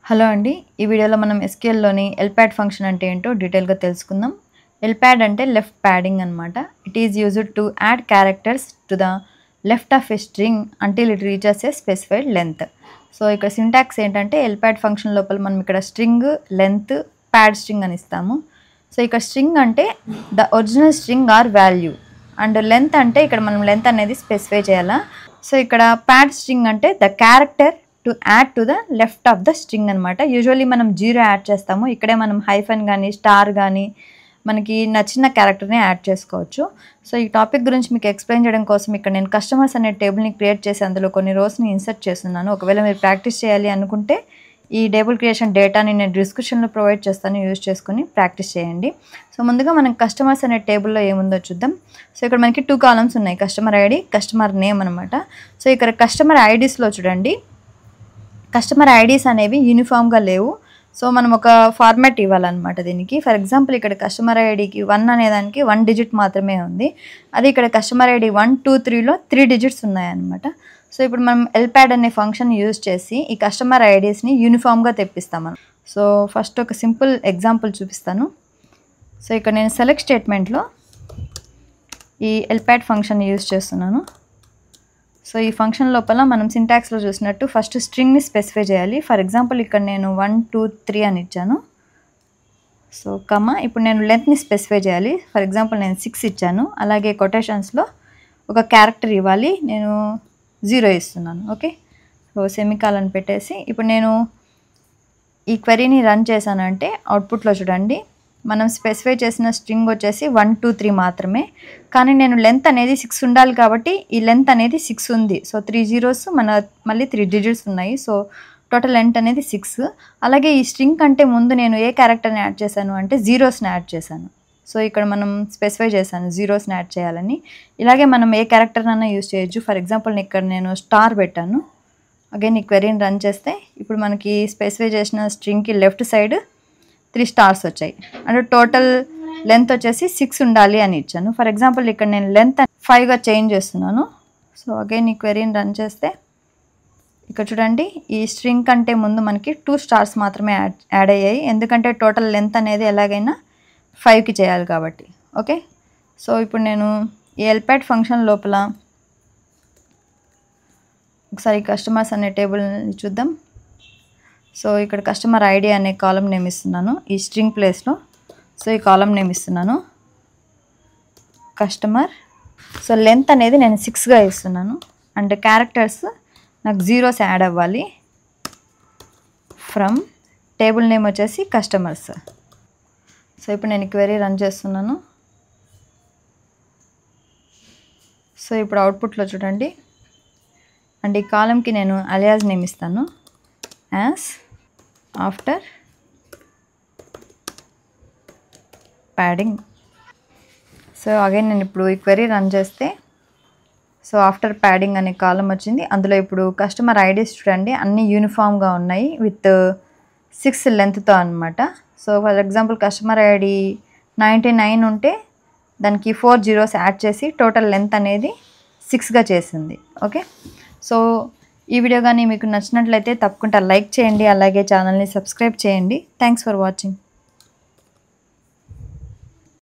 Hello అండి, ఈ వీడియోలో మనం SQLలోని LPAD ఫంక్షన్ అంటే ఏంటో డీటెయిల్గా తెలుసుకుందాం. LPAD అంటే లెఫ్ట్ ప్యాడింగ్ అనమాట. It is used to add characters to the left of a string until it reaches A specified length. So ఇక్కడ సింటాక్స్ ఏంటంటే LPAD ఫంక్షన్ లోపల మనం ఇక్కడ స్ట్రింగ్, లెంత్, ప్యాడ్ స్ట్రింగ్ అని ఇస్తాము. సో ఇక్కడ స్ట్రింగ్ అంటే the original string or value, and length అంటే ఇక్కడ మనం లెంత్ అనేది స్పెసిఫై చేయాలా. సో ఇక్కడ ప్యాడ్ స్ట్రింగ్ అంటే the character to add to the left of the string అనమాట. యూజువల్లీ మనం 0 యాడ్ చేస్తాము, ఇక్కడే మనం హైఫన్ కానీ స్టార్ కానీ మనకి నచ్చిన క్యారెక్టర్ని యాడ్ చేసుకోవచ్చు. సో ఈ టాపిక్ గురించి మీకు ఎక్స్ప్లెయిన్ చేయడం కోసం ఇక్కడ నేను కస్టమర్స్ అనే టేబుల్ని క్రియేట్ చేసి అందులో కొన్ని రోస్ని ఇన్సర్ట్ చేస్తున్నాను. ఒకవేళ మీరు ప్రాక్టీస్ చేయాలి అనుకుంటే ఈ టేబుల్ క్రియేషన్ డేటాని నేను డిస్క్రిప్షన్లో ప్రొవైడ్ చేస్తాను, యూజ్ చేసుకుని ప్రాక్టీస్ చేయండి. సో ముందుగా మనం కస్టమర్స్ అనే టేబుల్లో ఏముందో చూద్దాం. సో ఇక్కడ మనకి 2 కాలమ్స్ ఉన్నాయి, కస్టమర్ ఐడి, కస్టమర్ నేమ్ అనమాట. సో ఇక్కడ కస్టమర్ ఐడీస్లో చూడండి, కస్టమర్ ఐడీస్ అనేవి యూనిఫామ్గా లేవు. సో మనం ఒక ఫార్మాట్ ఇవ్వాలన్నమాట దీనికి. ఫర్ ఎగ్జాంపుల్ ఇక్కడ కస్టమర్ ఐడికి 1 అనేదానికి 1 డిజిట్ మాత్రమే ఉంది. అది ఇక్కడ కస్టమర్ ఐడి 1, 2, 3లో 3 డిజిట్స్ ఉన్నాయన్నమాట. సో ఇప్పుడు మనం LPAD అనే ఫంక్షన్ యూజ్ చేసి ఈ కస్టమర్ ఐడీస్ని యూనిఫామ్గా తెప్పిస్తాం మనం. సో ఫస్ట్ ఒక సింపుల్ ఎగ్జాంపుల్ చూపిస్తాను. సో ఇక్కడ నేను సెలెక్ట్ స్టేట్మెంట్లో ఈ LPAD ఫంక్షన్ యూజ్ చేస్తున్నాను. సో ఈ ఫంక్షన్ లోపల మనం సింటాక్స్లో చూసినట్టు ఫస్ట్ స్ట్రింగ్ని స్పెసిఫై చేయాలి. ఫర్ ఎగ్జాంపుల్ ఇక్కడ నేను 1, 2, 3 అని ఇచ్చాను. సో ఇప్పుడు నేను లెంత్ని స్పెసిఫై చేయాలి. ఫర్ ఎగ్జాంపుల్ నేను 6 ఇచ్చాను. అలాగే కొటేషన్స్లో ఒక క్యారెక్టర్ ఇవ్వాలి, నేను 0 ఇస్తున్నాను. ఓకే, సో సెమికాలన్ పెట్టేసి ఇప్పుడు నేను ఈ క్వెరీని రన్ చేశానంటే అవుట్పుట్లో చూడండి, మనం స్పెసిఫై చేసిన స్ట్రింగ్ వచ్చేసి 1, 2, 3 మాత్రమే. కానీ నేను లెంత్ అనేది 6 ఉండాలి కాబట్టి ఈ లెంత్ అనేది 6 ఉంది. సో 3 zeros మళ్ళీ 3 digits ఉన్నాయి. సో టోటల్ లెంత్ అనేది 6. అలాగే ఈ స్ట్రింగ్ కంటే ముందు నేను ఏ క్యారెక్టర్ని యాడ్ చేశాను అంటే జీరోస్ని యాడ్ చేశాను. సో ఇక్కడ మనం స్పెసిఫై చేశాను జీరోస్ని యాడ్ చేయాలని. ఇలాగే మనం ఏ క్యారెక్టర్నైనా యూజ్ చేయొచ్చు. ఫర్ ఎగ్జాంపుల్ ఇక్కడ నేను స్టార్ పెట్టాను. అగైన్ ఈ క్వెరీని రన్ చేస్తే ఇప్పుడు మనకి స్పెసిఫై చేసిన స్ట్రింగ్కి లెఫ్ట్ సైడ్ 3 stars వచ్చాయి. అంటే టోటల్ లెంత్ వచ్చేసి 6 ఉండాలి అని ఇచ్చాను. ఫర్ ఎగ్జాంపుల్ ఇక్కడ నేను లెంత్ 5గా చేంజ్ చేస్తున్నాను. సో అగైన్ ఈ క్వెరీని రన్ చేస్తే ఇక్కడ చూడండి, ఈ స్ట్రింగ్ కంటే ముందు మనకి 2 stars మాత్రమే యాడ్ అయ్యాయి, ఎందుకంటే టోటల్ లెంత్ అనేది ఎలాగైనా 5కి చేయాలి కాబట్టి. ఓకే, సో ఇప్పుడు నేను ఈ LPAD ఫంక్షన్ లోపల ఒకసారి కస్టమర్స్ అనే టేబుల్ని చూద్దాం. సో ఇక్కడ కస్టమర్ ఐడి అనే కాలం నేమ్ ఇస్తున్నాను ఈ స్ట్రింగ్ ప్లేస్లో. సో ఈ కాలం నేమ్ ఇస్తున్నాను కస్టమర్. సో లెంత్ అనేది నేను 6గా ఇస్తున్నాను, అండ్ క్యారెక్టర్స్ నాకు జీరోస్ యాడ్ అవ్వాలి. ఫ్రమ్ టేబుల్ నేమ్ వచ్చేసి కస్టమర్స్. సో ఇప్పుడు నేను క్వెరీ రన్ చేస్తున్నాను. సో ఇప్పుడు అవుట్పుట్లో చూడండి, అండ్ ఈ కాలంకి నేను అలియాస్ నేమ్ ఇస్తాను as after padding. So again నేను ఇప్పుడు ఈ క్వెరీ రన్ చేస్తే సో ఆఫ్టర్ ప్యాడింగ్ అనే కాలం వచ్చింది. అందులో ఇప్పుడు కస్టమర్ ఐడీస్ చూడండి అన్నీ యూనిఫామ్గా ఉన్నాయి విత్ 6 లెంత్తో అనమాట. So for example customer ID 99 ఉంటే దానికి 4 zeros యాడ్ చేసి టోటల్ లెంత్ అనేది 6గా చేసింది. ఓకే, సో ఈ వీడియో కానీ మీకు నచ్చినట్లయితే తప్పకుండా లైక్ చేయండి, అలాగే ఛానల్ని సబ్స్క్రైబ్ చేయండి. Thanks for watching.